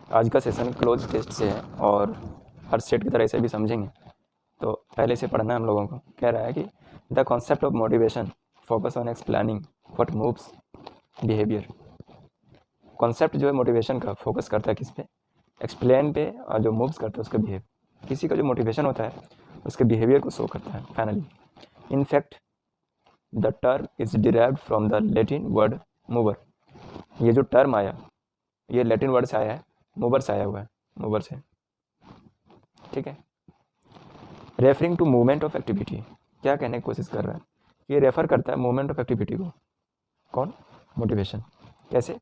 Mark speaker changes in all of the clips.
Speaker 1: आज का session cloze test से है और हर सेट की तरह इसे भी समझेंगे। तो पहले से पढ़ना है हम लोगों को। कह रहा है कि the concept of motivation focus on explaining what moves behaviour. Concept जो है मोटिवेशन का फोकस करता है किस पे? एक्सप्लेन पे, और जो मूव्स करता है उसका बिहेव। किसी का जो मोटिवेशन होता है उसके बिहेवियर को शो करता है finally. In fact the term is derived from the Latin word mover. ये जो टर्म आया ये लैटिन वर्ड से आया है, मूवर से आया हुआ है, मूवर से, ठीक है। Referring to movement of activity, क्या कहने की कोशिश कर रहा है? ये रेफर करता है मूवमेंट ऑफ एक्टिविटी को। कौन? मोटिवेशन। कैसे?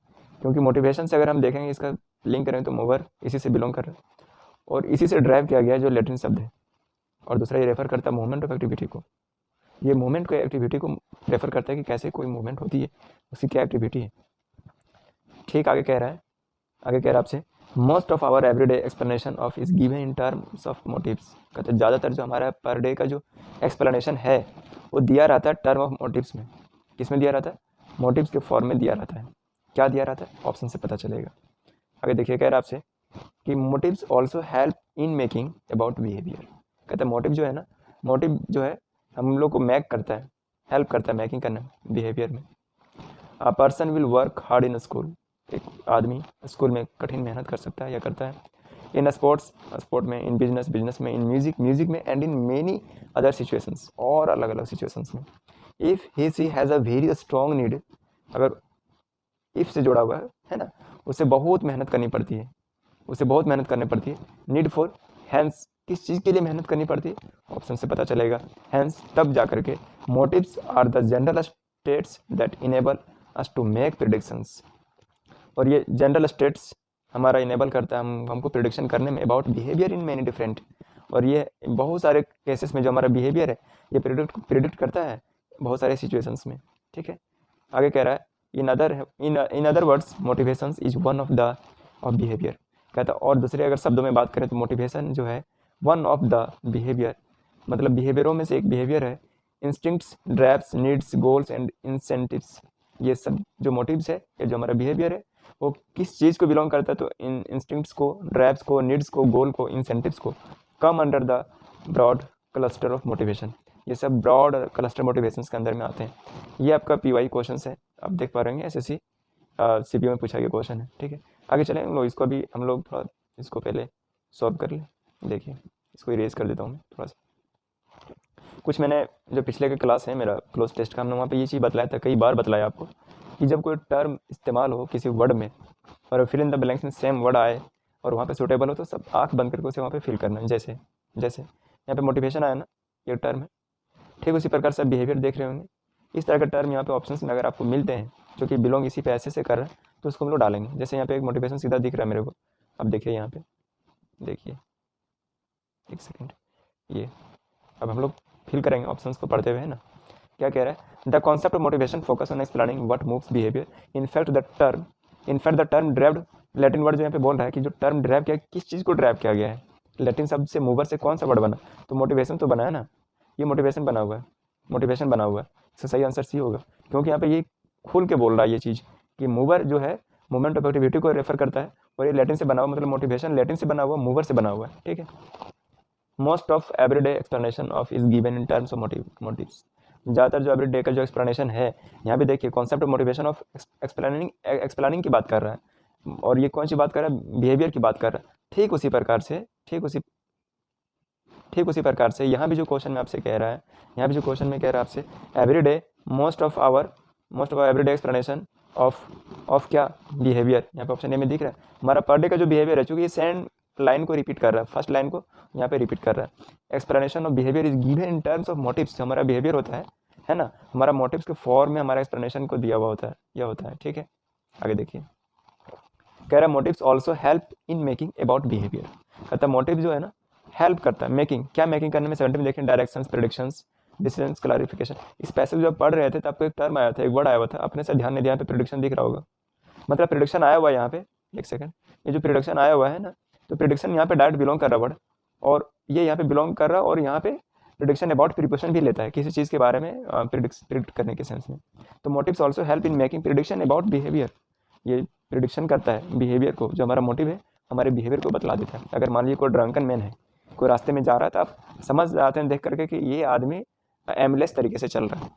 Speaker 1: क्योंकि मोटिवेशन से अगर हम देखेंगे, इसका लिंक करें तो मूवर इसी से बिलोंग कर रहा है और इसी से ड्राइव किया गया है जो लैटिन शब्द है। और दूसरा ये रेफर करता है मूवमेंट ऑफ एक्टिविटी को। ये मूवमेंट को एक्टिविटी को रेफर करता है कि कैसे कोई मूवमेंट होती है, उसकी क्या एक्टिविटी है। ठीक, आगे कह रहा है, आगे कह रहा है आपसे most of our everyday explanation of is given in terms of motives. कहते हैं ज़्यादातर जो हमारा पर डे का जो एक्सप्लेनेशन है वो दिया रहता है टर्म ऑफ मोटिव्स में। किस में दिया रहता है? मोटिव्स के फॉर्म में दिया रहता है। क्या दिया रहता है? ऑप्शन से पता चलेगा। आगे देखिए, कह रहा है आपसे कि motives also help in making about behaviour. कहते हैं मोटिव जो है ना, मोटिव जो है हम लोग को मेक करता है, हेल्प करता है मेकिंग करने में, बिहेवियर में। A person will work hard in school. एक आदमी स्कूल में कठिन मेहनत कर सकता है या करता है। इन स्पोर्ट्स, स्पोर्ट में। इन बिजनेस, बिजनेस में। इन म्यूजिक, म्यूजिक में। And in many other situations, और अलग अलग सिचुएशंस में। If he she has a very strong need, अगर इफ़ से जुड़ा हुआ है ना, उसे बहुत मेहनत करनी पड़ती है, उसे बहुत मेहनत करनी पड़ती है। नीड फॉर, हैंस, किस चीज़ के लिए मेहनत करनी पड़ती है? ऑप्शन से पता चलेगा। हैंस, तब जा करके motives are the general states that enable us to make predictions. और ये जनरल स्टेट्स हमारा इनेबल करता है हमको प्रिडिक्शन करने में about behaviour in many different. और ये बहुत सारे केसेस में जो हमारा बिहेवियर है ये प्रिडिक्ट करता है बहुत सारे सिचुएशंस में, ठीक है। आगे कह रहा है इन other words motivation is one of the of behaviour. कहता है और दूसरे अगर शब्दों में बात करें तो मोटिवेशन जो है वन ऑफ द बिहेवियर, मतलब बिहेवियरों में से एक बिहेवियर है। Instincts, drives, needs, goals and incentives, ये सब जो मोटिव्स है, ये जो हमारा बिहेवियर है वो किस चीज़ को बिलोंग करता है? तो इन इंस्टिंक्ट्स को, ड्राइव्स को, नीड्स को, गोल को, इंसेंटिव्स को come under the broad cluster of motivation. ये सब ब्रॉड क्लस्टर मोटिवेशन के अंदर में आते हैं। ये आपका पीवाई क्वेश्चन है, आप देख पा रहे हैं एसएससी सीपीओ में पूछा गया क्वेश्चन है, ठीक है। आगे चलें हम लोग, इसको भी हम लोग थोड़ा इसको पहले सॉल्व कर लें। देखिए, इसको इरेज कर देता हूँ मैं थोड़ा सा। कुछ मैंने जो पिछले का क्लास है मेरा क्लोज टेस्ट का, हमने वहाँ पे ये चीज़ बतलाया था, कई बार बतलाया आपको कि जब कोई टर्म इस्तेमाल हो किसी वर्ड में और फिल इन द ब्लैंक्स में सेम वर्ड आए और वहाँ पे सूटेबल हो तो सब आँख बंद करके उसे वहाँ पे फिल करना है। जैसे जैसे यहाँ पे मोटिवेशन आया ना, ये टर्म है, ठीक उसी प्रकार से बिहेवियर देख रहे होंगे। इस तरह का टर्म यहाँ पे ऑप्शंस में अगर आपको मिलते हैं जो कि बिलोंग इसी पे ऐसे से कर रहे हैं तो उसको हम लोग डालेंगे। जैसे यहाँ पे एक मोटिवेशन सीधा दिख रहा है मेरे को, अब देखिए यहाँ पे, देखिए एक सेकेंड, ये अब हम लोग फिल करेंगे ऑप्शंस को पढ़ते हुए, है ना। क्या कह रहा है? The concept of motivation focus on explaining what moves behaviour. In fact the term derived, Latin word जो यहाँ पे बोल रहा है कि जो टर्म ड्राइव किया, किस चीज़ को ड्राइव किया गया है? लैटिन शब्द से, मूवर से कौन सा वर्ड बना? तो मोटिवेशन तो बना है ना, ये मोटिवेशन बना हुआ है, मोटिवेशन बना हुआ है। इसका सही आंसर सी होगा, क्योंकि यहाँ पे ये खुल के बोल रहा है ये चीज़ कि मूवर जो है मूवमेंट ऑफ एक्टिविटी को रेफर करता है और ये लैटिन से बना हुआ, मतलब मोटिवेशन लैटिन से बना हुआ, मूवर से बना हुआ है, ठीक है। Most of everyday explanation of is given in terms of motives. ज़्यादातर जो एवरीडे का जो एक्सप्लेनेशन है यहाँ पे देखिए concept of motivation of explaining की बात कर रहा है, और ये कौन सी बात कर रहा है? बिहेवियर की बात कर रहा है। ठीक उसी प्रकार से यहाँ भी जो क्वेश्चन में आपसे कह रहा है, यहाँ भी जो क्वेश्चन में कह रहा है आपसे everyday most of our everyday explanation of क्या? बिहेवियर। यहाँ पे ऑप्शन ए में दिख रहा है हमारा पर डे का जो बिहेवियर है, चूँकि ये सेंड लाइन को रिपीट कर रहा है, फर्स्ट लाइन को यहाँ पे रिपीट कर रहा है। Explanation of behaviour is given in terms of motives. हमारा बिहेवियर होता है ना, हमारा मोटिव्स के फॉर्म में हमारा एक्सप्लेनेशन को दिया हुआ होता है, यह होता है, ठीक है। आगे देखिए, कह रहा है motives also help in making about behaviour. कहता है मोटिव जो है ना हेल्प करता है मेकिंग, क्या मेकिंग करने में? 70 में देखें डायरेक्शंस, प्रेडिक्शंस, डिसीजंस, क्लैरिफिकेशन। इस पैसेज जब पढ़ रहे थे तब आपको एक टर्म आया था, एक वर्ड आया हुआ था, अपने से ध्यान नहीं दिया, यहाँ पे प्रेडिक्शन दिख रहा होगा, मतलब प्रेडिक्शन आया हुआ है यहाँ पे, एक सेकंड, ये जो प्रेडिक्शन आया हुआ है ना, तो प्रेडिक्शन यहाँ पे डायरेक्ट बिलोंग कर रहा वर्ड, और ये यहाँ पे बिलोंग कर रहा, और यहाँ पे प्रेडिक्शन अबाउट प्रिपोजिशन भी लेता है किसी चीज़ के बारे में प्रिडिक्ट करने के सेंस में। तो motives also help in making prediction about behaviour. ये प्रिडिक्शन करता है बिहेवियर को, जो हमारा मोटिव है हमारे बिहेवियर को बतला देता है। अगर मान लीजिए कोई ड्रंकन मैन है, कोई रास्ते में जा रहा है, तो आप समझ जाते हैं देख करके कि ये आदमी एमलेस तरीके से चल रहा है,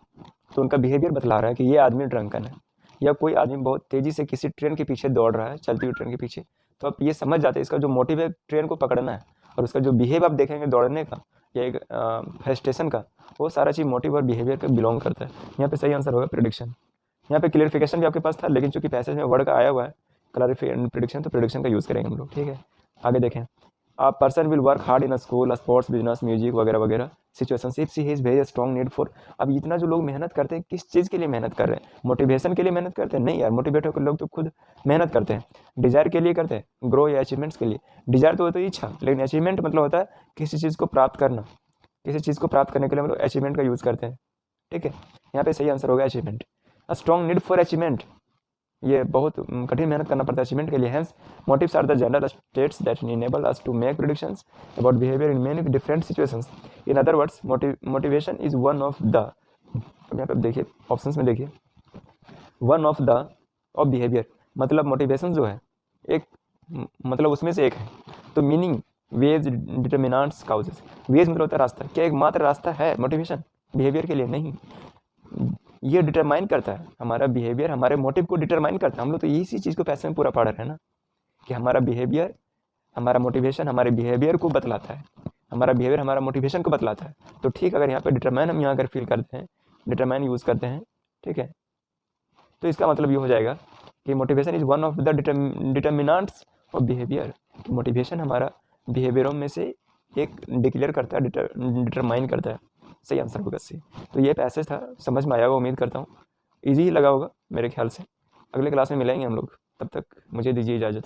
Speaker 1: तो उनका बिहेवियर बतला रहा है कि ये आदमी ड्रंकन है। या कोई आदमी बहुत तेज़ी से किसी ट्रेन के पीछे दौड़ रहा है, चलती हुई ट्रेन के पीछे, तो आप ये समझ जाते हैं इसका जो मोटिव है ट्रेन को पकड़ना है, और उसका जो बिहेव आप देखेंगे दौड़ने का या एक फ्रस्ट्रेशन का, वो सारा चीज़ मोटिव और बिहेवियर का बिलोंग करता है। यहाँ पे सही आंसर होगा प्रेडिक्शन। यहाँ पे क्लियरिफिकेशन भी आपके पास था, लेकिन चूंकि पैसेज में वर्ड का आया हुआ है प्रेडिक्शन, तो प्रेडिक्शन का यूज़ करेंगे हम लोग। ठीक है, आगे देखें। A person will work hard in a school, sports, business, music वगैरह वगैरह situation if she has very strong need for. अब इतना जो लोग मेहनत करते हैं, किस चीज़ के लिए मेहनत कर रहे हैं? मोटिवेशन के लिए मेहनत करते हैं? नहीं यार, मोटिवेट होकर लोग तो खुद मेहनत करते हैं। डिज़ायर के लिए करते हैं, ग्रो या अचीवमेंट्स के लिए। डिज़ायर तो होता है इच्छा, लेकिन अचीवमेंट मतलब होता है किसी चीज़ को प्राप्त करना। किसी चीज़ को प्राप्त करने के लिए हम लोग अचीवमेंट का यूज़ करते हैं। ठीक है, यहाँ पे सही आंसर होगा achievement. A strong need for achievement, ये बहुत कठिन मेहनत करना पड़ता है अचीवमेंट के लिए। Hence motives are the general states that enable us to make predictions about behaviour in many different situations. In other words motivation is one of the, यहाँ पे देखिए ऑप्शंस में देखिए, one of the of behaviour, मतलब motivation जो है एक मतलब उसमें से एक है। तो meaning ways determinants causes, ways मतलब होता है रास्ता। क्या एक मात्र रास्ता है मोटिवेशन बिहेवियर के लिए? नहीं, ये डिटरमाइन करता है हमारा बिहेवियर, हमारे मोटिव को डिटरमाइन करता है। हम लोग तो इसी चीज़ को पैसे में पूरा पढ़ रहे हैं ना, कि हमारा बिहेवियर, हमारा मोटिवेशन हमारे बिहेवियर को बतलाता है, हमारा बिहेवियर हमारा मोटिवेशन को बतलाता है। तो ठीक, अगर यहाँ पे डिटरमाइन हम यहाँ अगर फील करते हैं, डिटरमाइन यूज़ करते हैं, ठीक है, तो इसका मतलब ये हो जाएगा कि motivation is one of the determinants of behaviour. Motivation हमारा बिहेवियरों में से एक डिक्लेयर करता है, डिटरमाइन करता है। सही आंसर होगा सी। तो ये पैसेज था, समझ में आया होगा उम्मीद करता हूँ, ईजी ही लगा होगा मेरे ख्याल से। अगले क्लास में मिलेंगे हम लोग, तब तक मुझे दीजिए इजाज़त।